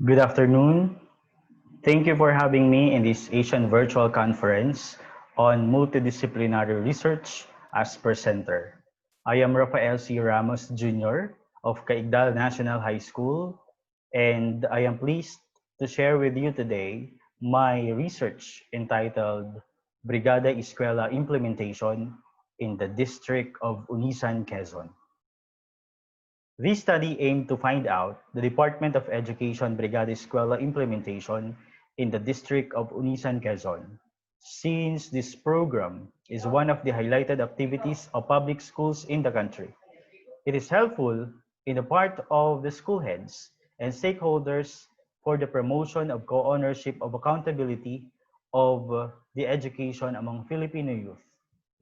Good afternoon. Thank you for having me in this Asian virtual conference on multidisciplinary research as presenter. I am Rafael C. Ramos Jr. of Caigdal National High School, and I am pleased to share with you today my research entitled Brigada Eskwela Implementation in the District of Unisan, Quezon. This study aimed to find out the Department of Education Brigada Eskwela implementation in the District of Unisan, Quezon, since this program is one of the highlighted activities of public schools in the country. It is helpful in the part of the school heads and stakeholders for the promotion of co-ownership of accountability of the education among Filipino youth.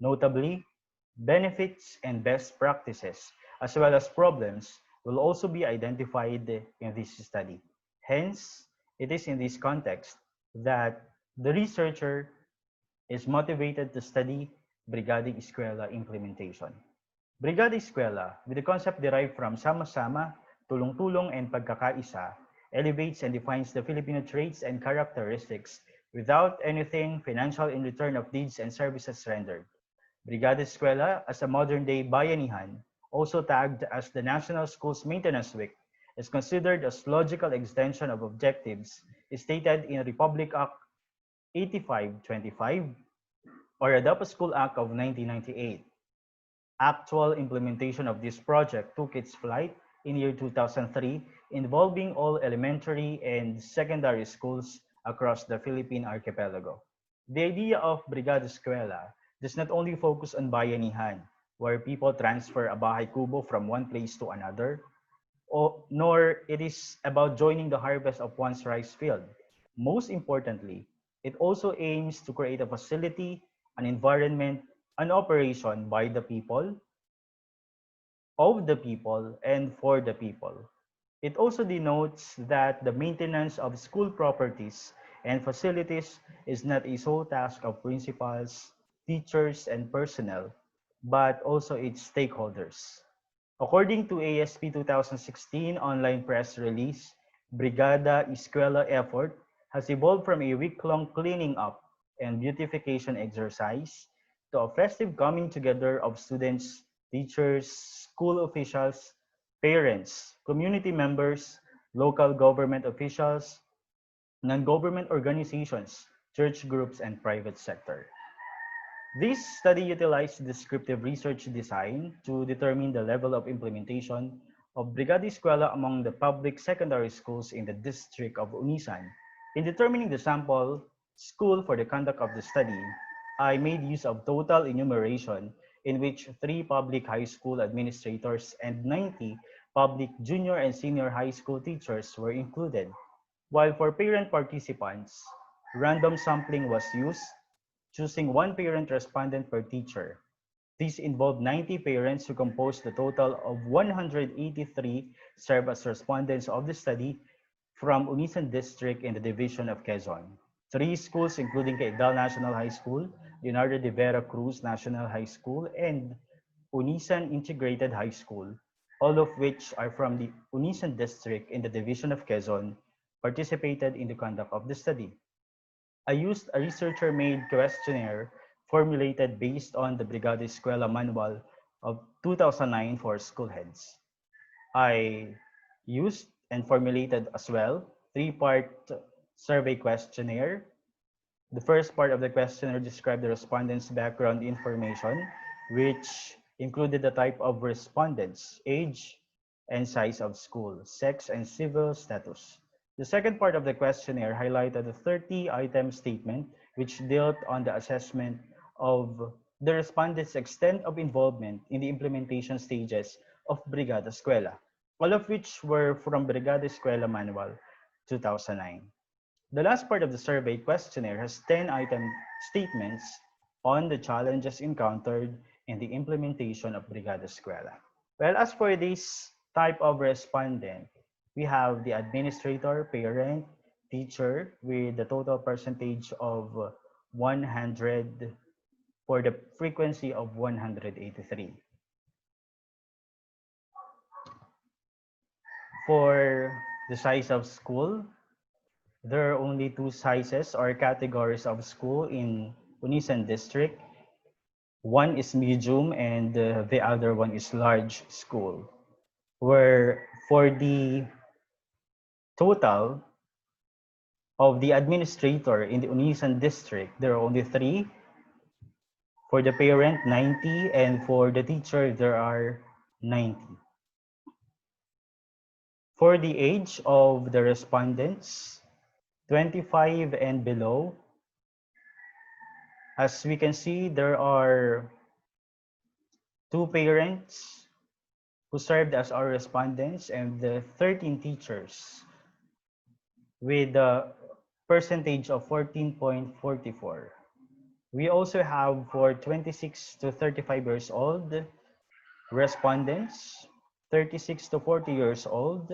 Notably, benefits and best practices, as well as problems, will also be identified in this study. Hence, it is in this context that the researcher is motivated to study Brigada Eskwela implementation. Brigada Eskwela, with the concept derived from sama-sama, tulong-tulong, and pagkakaisa, elevates and defines the Filipino traits and characteristics without anything financial in return of deeds and services rendered. Brigada Eskwela, as a modern-day bayanihan, also tagged as the National Schools Maintenance Week, is considered as logical extension of objectives stated in Republic Act 8525 or Adopt a School Act of 1998. Actual implementation of this project took its flight in year 2003, involving all elementary and secondary schools across the Philippine archipelago. The idea of Brigada Eskwela does not only focus on bayanihan, where people transfer a bahay kubo from one place to another, nor it is about joining the harvest of one's rice field. Most importantly, it also aims to create a facility, an environment, an operation by the people, of the people, and for the people. It also denotes that the maintenance of school properties and facilities is not a sole task of principals, teachers, and personnel, but also its stakeholders. According to ASP 2016 online press release, Brigada Eskwela effort has evolved from a week-long cleaning up and beautification exercise to a festive coming together of students, teachers, school officials, parents, community members, local government officials, non-government organizations, church groups, and private sector. This study utilized descriptive research design to determine the level of implementation of Brigada Eskwela among the public secondary schools in the district of Unisan. In determining the sample school for the conduct of the study, I made use of total enumeration in which 3 public high school administrators and 90 public junior and senior high school teachers were included. While for parent participants, random sampling was used, choosing one parent respondent per teacher. This involved 90 parents who composed the total of 183 served as respondents of the study from Unisan District in the Division of Quezon. 3 schools including Caigdal National High School, Leonardo de Vera Cruz National High School, and Unisan Integrated High School, all of which are from the Unisan District in the Division of Quezon, participated in the conduct of the study. I used a researcher-made questionnaire formulated based on the Brigada Eskwela Manual of 2009 for school heads. I used and formulated as well 3-part survey questionnaire. The first part of the questionnaire described the respondents' background information, which included the type of respondents, age, and size of school, sex, and civil status. The second part of the questionnaire highlighted a 30-item statement which dealt on the assessment of the respondents' extent of involvement in the implementation stages of Brigada Eskwela, all of which were from Brigada Eskwela Manual 2009. The last part of the survey questionnaire has 10-item statements on the challenges encountered in the implementation of Brigada Eskwela. Well, as for this type of respondent, we have the administrator, parent, teacher with the total percentage of 100 for the frequency of 183. For the size of school. There are only two sizes or categories of school in Unisan district. One is medium and the other one is large school. Where for the total of the administrator in the Unisan district, there are only three. For the parent, 90, and for the teacher, there are 90. For the age of the respondents, 25 and below, as we can see, there are two parents who served as our respondents and the 13 teachers with a percentage of 14.44. We also have for 26 to 35 years old respondents, 36 to 40 years old,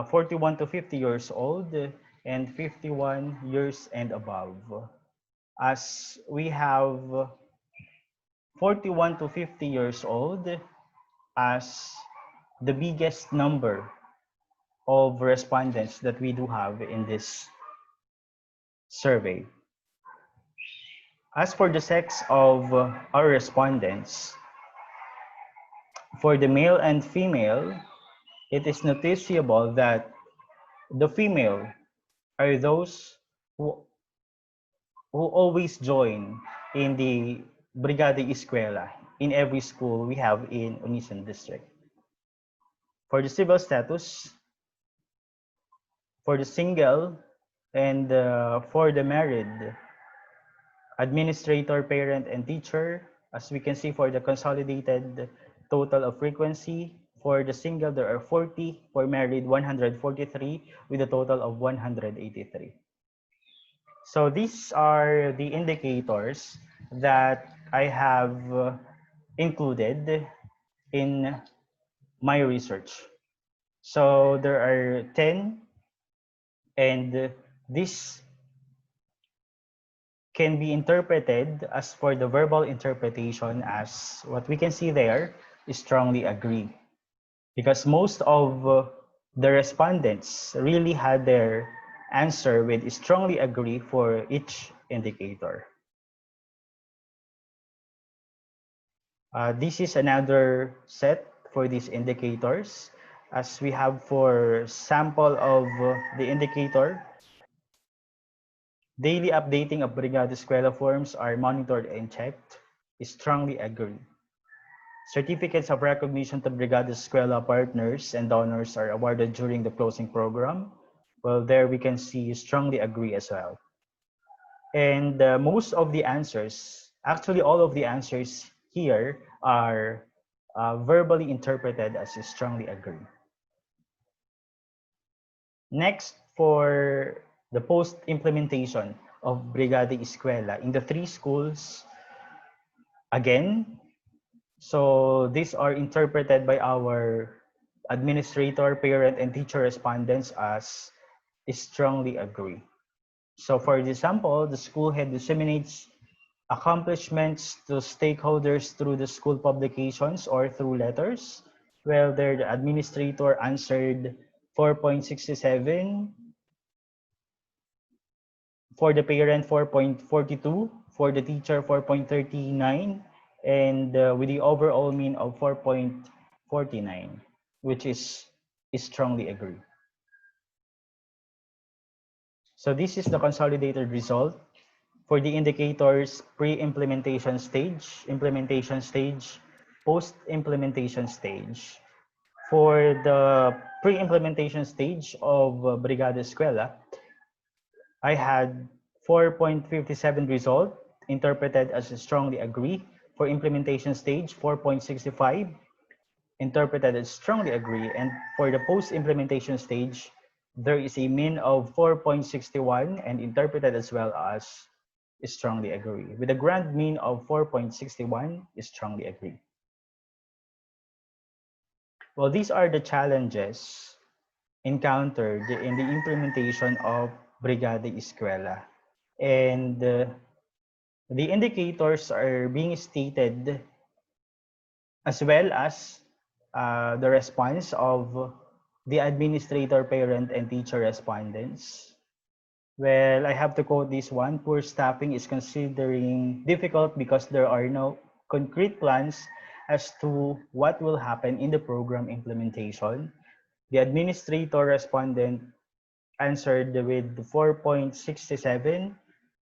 41 to 50 years old, and 51 years and above. As we have 41 to 50 years old as the biggest number of respondents that we do have in this survey. As for the sex of our respondents, for the male and female, it is noticeable that the female are those who, who always join in the Brigada Eskwela in every school we have in Unisan district. For the civil status, for the single, and for the married, administrator, parent, and teacher, as we can see for the consolidated total of frequency, for the single, there are 40, for married, 143, with a total of 183. So these are the indicators that I have included in my research. So there are 10, and this can be interpreted as for the verbal interpretation as what we can see there is strongly agree. Because most of the respondents really had their answer with strongly agree for each indicator. This is another set for these indicators. As we have for sample of the indicator, daily updating of Brigada Eskwela forms are monitored and checked. Strongly agree. Certificates of recognition to Brigada Eskwela partners and donors are awarded during the closing program. Well, there we can see strongly agree as well. And most of the answers, actually all of the answers here are verbally interpreted as strongly agree. Next, for the post-implementation of Brigada Eskwela in the three schools, again, so these are interpreted by our administrator, parent, and teacher respondents as strongly agree. So for example, the school head disseminates accomplishments to stakeholders through the school publications or through letters. Well, there the administrator answered 4.67, for the parent 4.42, for the teacher 4.39, and with the overall mean of 4.49, which is strongly agree. So this is the consolidated result for the indicators pre-implementation stage, implementation stage, post-implementation stage. For the pre-implementation stage of Brigada Eskwela, I had 4.57 result interpreted as strongly agree. For implementation stage, 4.65 interpreted as strongly agree. And for the post-implementation stage, there is a mean of 4.61 and interpreted as well as strongly agree. With a grand mean of 4.61, strongly agree. Well, these are the challenges encountered in the implementation of Brigada Eskwela. And the indicators are being stated as well as the response of the administrator, parent, and teacher respondents. Well, I have to quote this one. Poor staffing is considering difficult because there are no concrete plans as to what will happen in the program implementation. The administrator respondent answered with 4.67,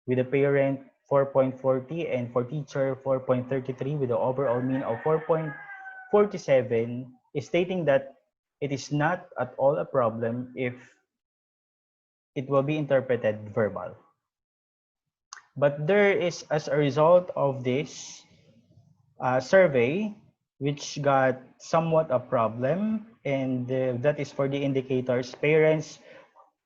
with the parent 4.40, and for teacher 4.33, with the overall mean of 4.47, stating that it is not at all a problem if it will be interpreted verbal. But there is, as a result of this survey, which got somewhat a problem, and that is for the indicators. Parents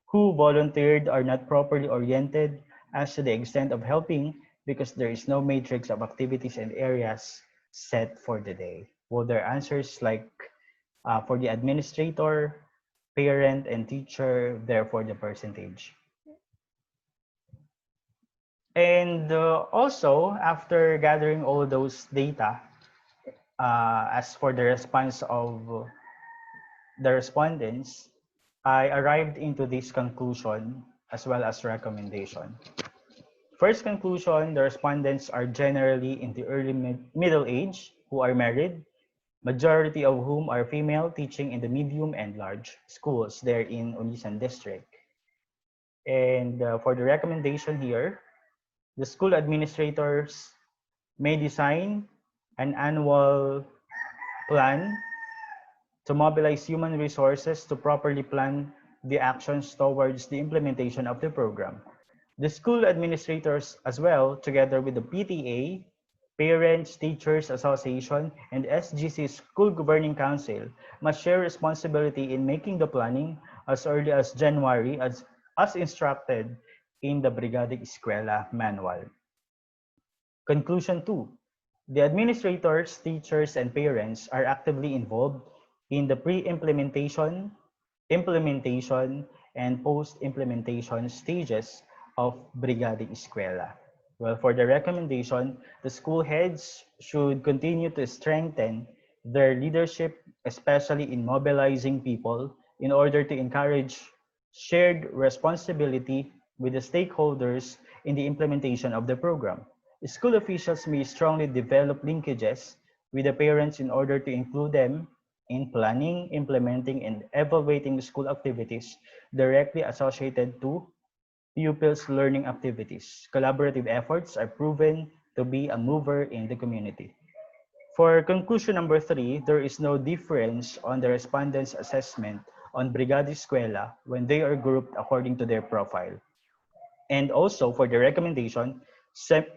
who volunteered are not properly oriented as to the extent of helping because there is no matrix of activities and areas set for the day. Well, their answers like for the administrator, parent, and teacher, therefore the percentage. And also, after gathering all those data, as for the response of the respondents, I arrived into this conclusion as well as recommendation. First conclusion, the respondents are generally in the early middle age who are married, majority of whom are female, teaching in the medium and large schools there in Unisan district. And for the recommendation here, the school administrators may design an annual plan to mobilize human resources to properly plan the actions towards the implementation of the program. The school administrators as well, together with the PTA, Parents Teachers Association, and SGC School Governing Council, must share responsibility in making the planning as early as January as instructed in the Brigada Eskwela manual. Conclusion 2. The administrators, teachers, and parents are actively involved in the pre-implementation, implementation, and post-implementation stages of Brigada Eskwela. Well, for the recommendation, the school heads should continue to strengthen their leadership, especially in mobilizing people in order to encourage shared responsibility with the stakeholders in the implementation of the program. School officials may strongly develop linkages with the parents in order to include them in planning, implementing, and evaluating school activities directly associated to pupils' learning activities. Collaborative efforts are proven to be a mover in the community. For conclusion number 3, there is no difference on the respondents' assessment on Brigada Eskwela when they are grouped according to their profile. And also for the recommendation,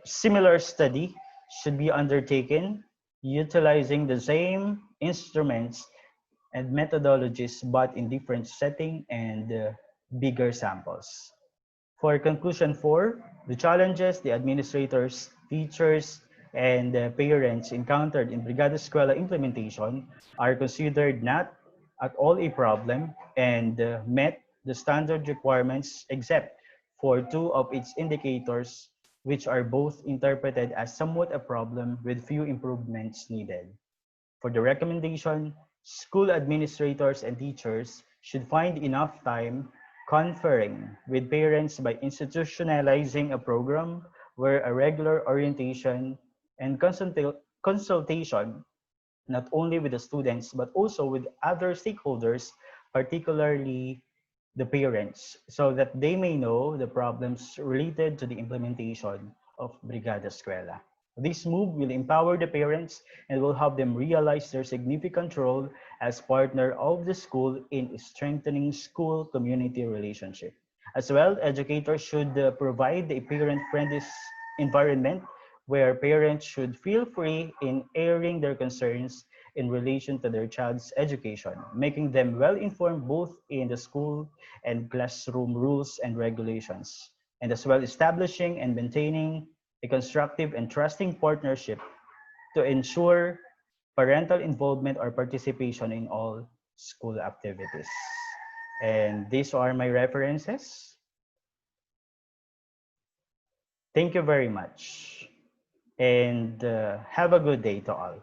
similar study should be undertaken utilizing the same instruments and methodologies but in different setting and bigger samples. For conclusion 4, the challenges the administrators, teachers, and parents encountered in Brigada Eskwela implementation are considered not at all a problem and met the standard requirements except for two of its indicators, which are both interpreted as somewhat a problem with few improvements needed. For the recommendation, school administrators and teachers should find enough time conferring with parents by institutionalizing a program where a regular orientation and consultation not only with the students but also with other stakeholders, particularly the parents, so that they may know the problems related to the implementation of Brigada Eskwela. This move will empower the parents and will help them realize their significant role as partner of the school in strengthening school-community relationship. As well, educators should provide a parent-friendly environment where parents should feel free in airing their concerns in relation to their child's education, making them well-informed both in the school and classroom rules and regulations, and as well establishing and maintaining a constructive and trusting partnership to ensure parental involvement or participation in all school activities. And these are my references. Thank you very much. And have a good day to all.